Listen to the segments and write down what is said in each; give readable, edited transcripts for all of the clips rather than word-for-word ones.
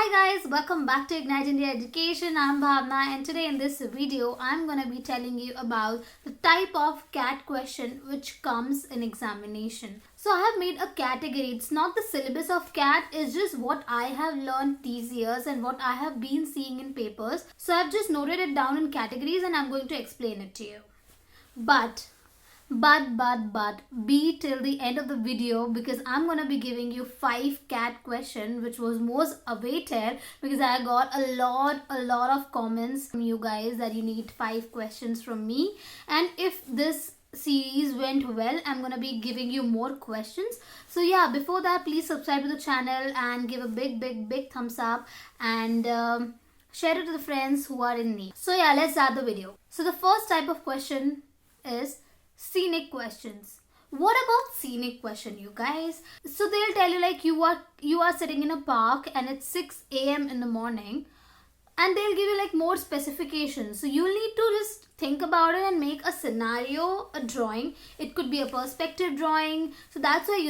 Hi guys, welcome back to Ignite India Education. I'm Bhavna and today in this video I'm going to be telling you about the type of CAT question which comes in examination. So I have made a category. It's not the syllabus of CAT, it's just what I have learned these years and what I have been seeing in papers. So I've just noted it down in categories and I'm going to explain it to you. But be till the end of the video because I'm gonna be giving you 5 CAT question which was most awaited because I got a lot of comments from you guys that you need 5 questions from me, and if this series went well I'm gonna be giving you more questions. So yeah, before that please subscribe to the channel and give a big thumbs up and share it to the friends who are in need. So yeah, let's start the video. So the first type of question is Scenic Questions. What about Scenic Question, you guys? So they'll tell you like you are sitting in a park and it's 6 a.m. in the morning and they'll give you like more specifications. So you'll need to just think about it and make a scenario, a drawing. It could be a perspective drawing. So that's why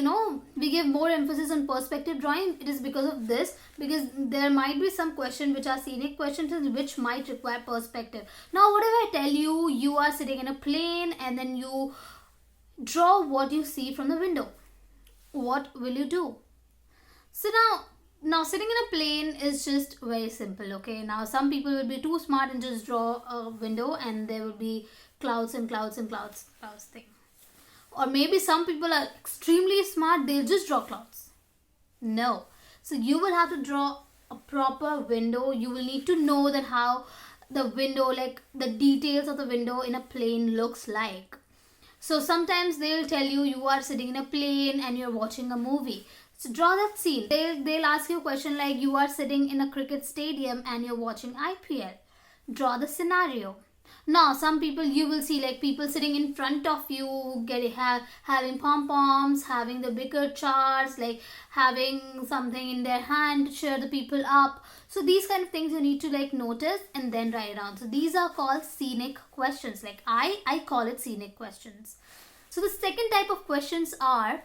we give more emphasis on perspective drawing. It is because of this, because there might be some questions which are scenic questions which might require perspective. Now what if I tell you you are sitting in a plane and then you draw what you see from the window? What will you do? So now sitting in a plane is just very simple, okay? Now some people will be too smart and just draw a window and there will be clouds thing. Or maybe some people are extremely smart, they'll just draw clouds. No. So you will have to draw a proper window. You will need to know that how the window, like the details of the window in a plane looks like. So sometimes they'll tell you you are sitting in a plane and you're watching a movie. So draw that scene. They'll ask you a question like you are sitting in a cricket stadium and you're watching IPL. Draw the scenario. Now some people you will see like people sitting in front of you having pom-poms, having the bigger charts, like having something in their hand to cheer the people up. So these kind of things you need to like notice and then write it down. So these are called scenic questions. Like I call it scenic questions. So the second type of questions are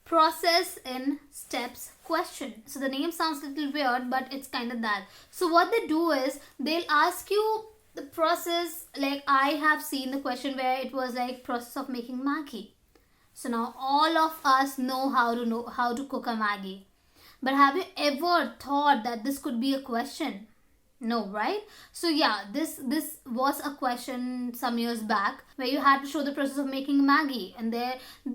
process in steps question. So the name sounds a little weird, but it's kind of that. So what they do is they'll ask you the process. Like I have seen the question where it was like process of making Maggi. So now all of us know how to cook a Maggi. But have you ever thought that this could be a question? No, right? So yeah, this was a question some years back where you had to show the process of making Maggi, and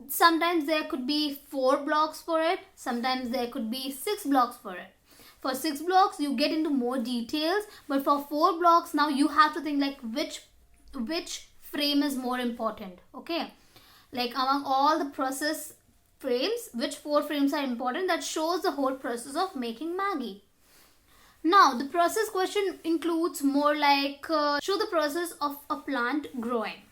sometimes there could be 4 blocks for it, sometimes there could be 6 blocks for it. For 6 blocks you get into more details, but for 4 blocks now you have to think like which frame is more important, okay? Like among all the process frames, which 4 frames are important that shows the whole process of making Maggi. Now, the process question includes more like show the process of a plant growing.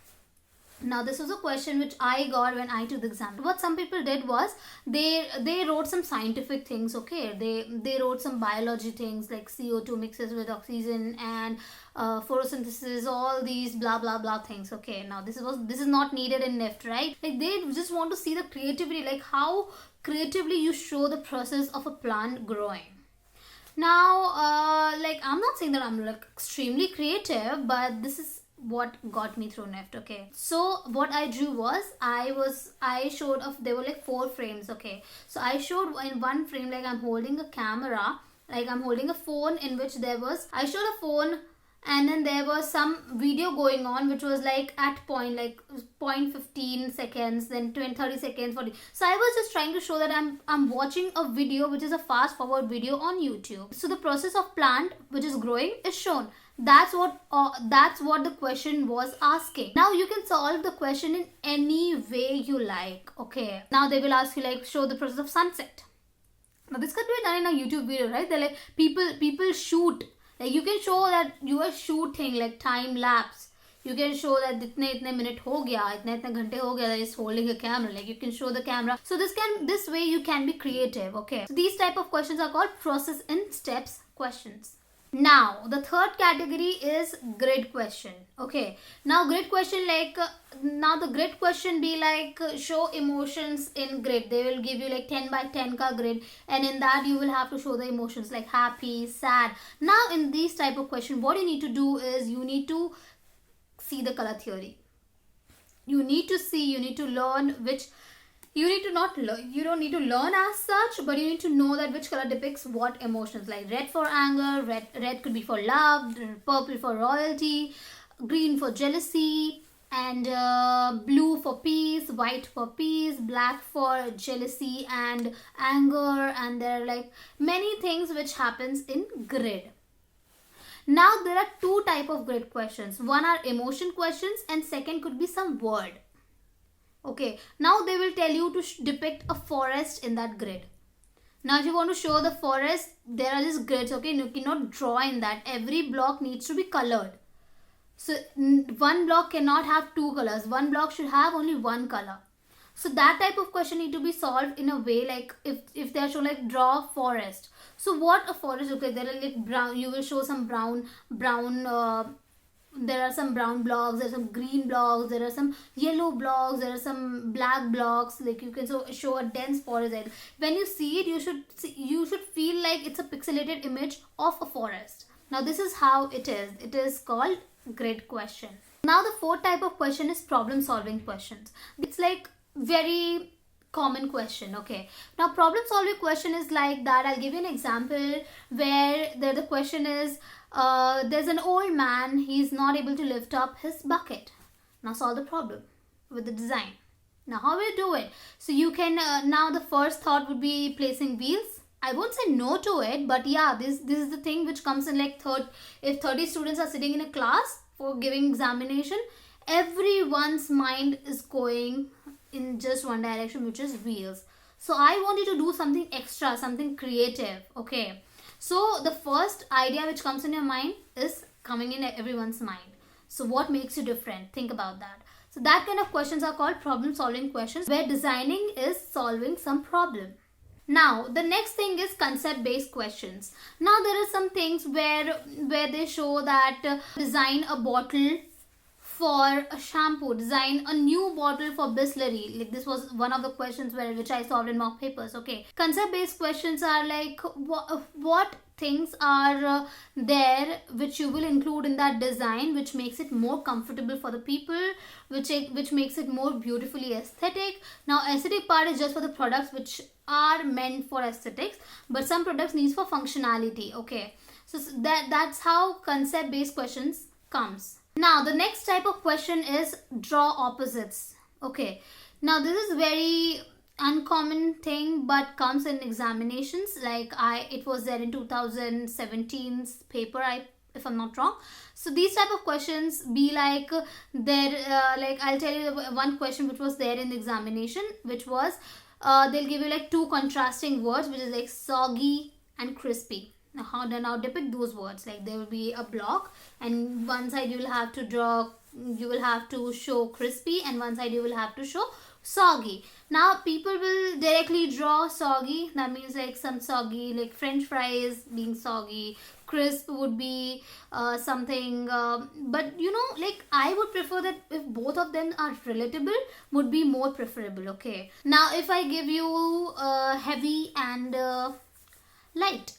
Now, this was a question which I got when I took the exam. What some people did was they wrote some scientific things, okay? They wrote some biology things like CO2 mixes with oxygen and photosynthesis, all these blah blah blah things, okay? Now, this is not needed in NIFT, right? Like they just want to see the creativity, like how creatively you show the process of a plant growing. Now, like I'm not saying that I'm like extremely creative, but this is what got me through NIFT, okay? So what I drew was I showed there were like 4 frames, okay? So I showed in one frame like I'm holding a camera, like I'm holding a phone in which I showed a phone and then there was some video going on which was like at point 15 seconds, then 30 seconds, 40. So I was just trying to show that I'm watching a video which is a fast forward video on YouTube. So the process of plant which is growing is shown. That's what the question was asking. Now you can solve the question in any way you like, okay? Now they will ask you like show the process of sunset. Now this could be done in a YouTube video, right? They're like people shoot. Like you can show that you are shooting like time lapse. You can show that itne minute ho gaya, itne ghante ho gaya, that is holding a camera. Like you can show the camera. So this way you can be creative, okay? So these type of questions are called process in steps questions. Now the third category is grid question. Okay, now grid question, like now the grid question be like show emotions in grid. They will give you like 10 by 10 ka grid, and in that you will have to show the emotions like happy, sad. Now in these type of question, what you need to do is you need to see the color theory. You need to see, you need to learn which, you need to not learn, you don't need to learn as such, but you need to know that which color depicts what emotions. Like red for anger, red could be for love, purple for royalty, green for jealousy, and blue for peace, white for peace, black for jealousy and anger. And there are like many things which happens in grid. Now there are two type of grid questions. One are emotion questions, and second could be some word. Okay, now they will tell you to depict a forest in that grid. Now if you want to show the forest, there are these grids, okay, you cannot draw in that. Every block needs to be colored. So one block cannot have two colors. One block should have only one color. So that type of question need to be solved in a way like if they are shown like draw forest. So what a forest, okay, there are like brown, you will show some brown there are some brown blocks, there are some green blocks, there are some yellow blocks, there are some black blocks. Like you can show a dense forest. When you see it, you should feel like it's a pixelated image of a forest. Now this is how it is. It is called grid question. Now the fourth type of question is problem solving questions. It's like very common question. Okay, now problem solving question is like that. I'll give you an example where the question is there's an old man, he's not able to lift up his bucket. Now solve the problem with the design. Now how will you do it? So you can now the first thought would be placing wheels. I won't say no to it, but yeah, this is the thing which comes in like if 30 students are sitting in a class for giving examination, everyone's mind is going in just one direction, which is wheels. So I want you to do something extra, something creative. Okay, so the first idea which comes in your mind is coming in everyone's mind. So what makes you different? Think about that. So that kind of questions are called problem solving questions, where designing is solving some problem. Now the next thing is concept based questions. Now there are some things where they show that design a bottle for a shampoo, design a new bottle for Bisleri. Like this was one of the questions which I solved in mock papers. Okay, concept based questions are like what things are there which you will include in that design, which makes it more comfortable for the people, which makes it more beautifully aesthetic. Now aesthetic part is just for the products which are meant for aesthetics, but some products needs for functionality. Okay, so that's how concept based questions comes. Now the next type of question is draw opposites. Okay, now this is very uncommon thing but comes in examinations. Like it was there in 2017's paper, if I'm not wrong. So these type of questions be like there like I'll tell you one question which was there in the examination, which was they'll give you like two contrasting words, which is like soggy and crispy. Now depict those words. Like there will be a block, and one side you will have to show crispy, and one side you will have to show soggy. Now people will directly draw soggy. That means like some soggy, like French fries being soggy. Crisp would be something, but you know, like I would prefer that if both of them are relatable, would be more preferable. Okay, now if I give you heavy and light,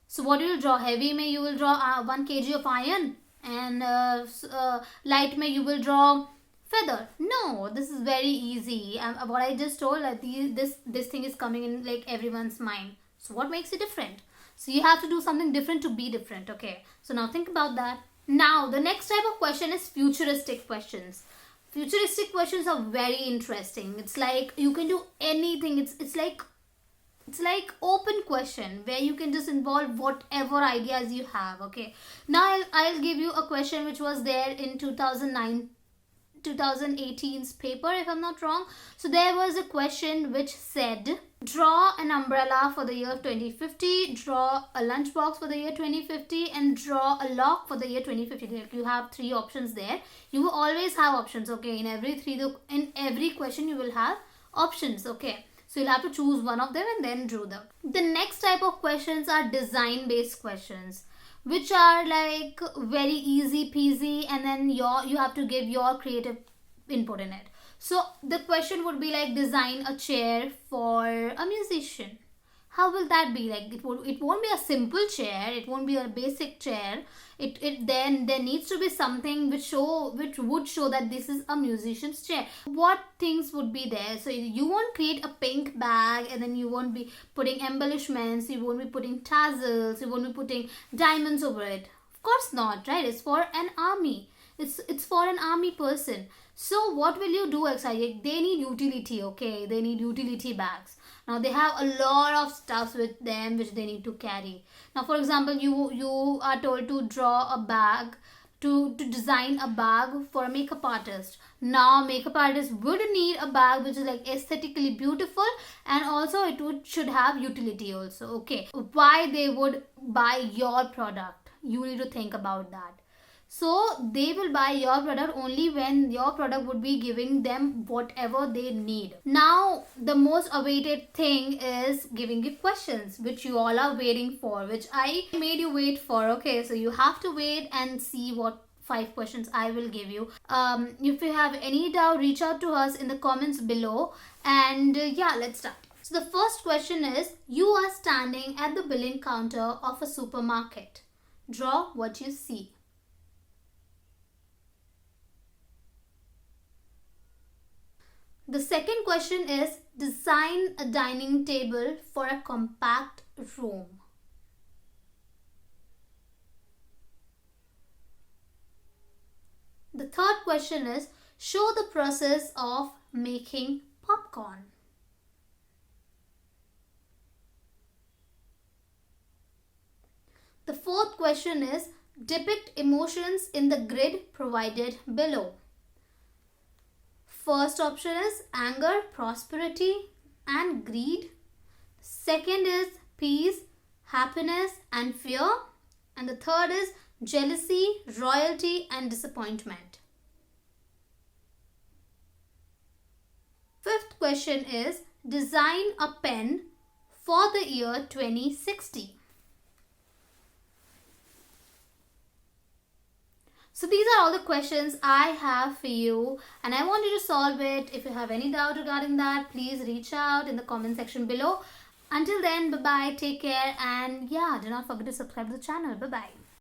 so what you will draw? Heavy may you will draw 1 kg of iron, and light may you will draw feather. No, this is very easy. What I just told, like this thing is coming in like everyone's mind. So what makes it different? So you have to do something different to be different. Okay, so now think about that. Now the next type of question is futuristic questions. Futuristic questions are very interesting. It's like you can do anything. It's like open question where you can just involve whatever ideas you have. Okay, now I'll give you a question which was there in 2018's paper, if I'm not wrong. So there was a question which said draw an umbrella for the year 2050, draw a lunchbox for the year 2050, and draw a lock for the year 2050. Like you have 3 options there. You will always have options. Okay, in every question you will have options. Okay, so you'll have to choose one of them and then draw them. The next type of questions are design based questions. which are like very easy peasy, and then you have to give your creative input in it. So the question would be like, design a chair for a musician. How will that be? Like it won't be a simple chair, it won't be a basic chair. It then there needs to be something which would show that this is a musician's chair. What things would be there? So you won't create a pink bag and then you won't be putting embellishments, you won't be putting tassels, you won't be putting diamonds over it. Of course not, right? It's for an army. It's for an army person. So what will you do exactly? They need utility, okay? They need utility bags. Now they have a lot of stuff with them which they need to carry. Now for example, you are told to draw a bag, to design a bag for a makeup artist. Now makeup artist would need a bag which is like aesthetically beautiful, and also should have utility also, okay? Why they would buy your product? You need to think about that. So they will buy your product only when your product would be giving them whatever they need. Now the most awaited thing is giving you questions, which you all are waiting for, which I made you wait for. Okay, so you have to wait and see what 5 questions I will give you. If you have any doubt, reach out to us in the comments below, and yeah, let's start. So the first question is, you are standing at the billing counter of a supermarket. Draw what you see. The second question is, design a dining table for a compact room. The third question is, show the process of making popcorn. The fourth question is, depict emotions in the grid provided below. First option is anger, prosperity, and greed. Second is peace, happiness, and fear. And the third is jealousy, royalty, and disappointment. Fifth question is, design a pen for the year 2060. So these are all the questions I have for you, and I want you to solve it. If you have any doubt regarding that, please reach out in the comment section below. Until then, bye-bye, take care, and yeah, do not forget to subscribe to the channel. Bye-bye.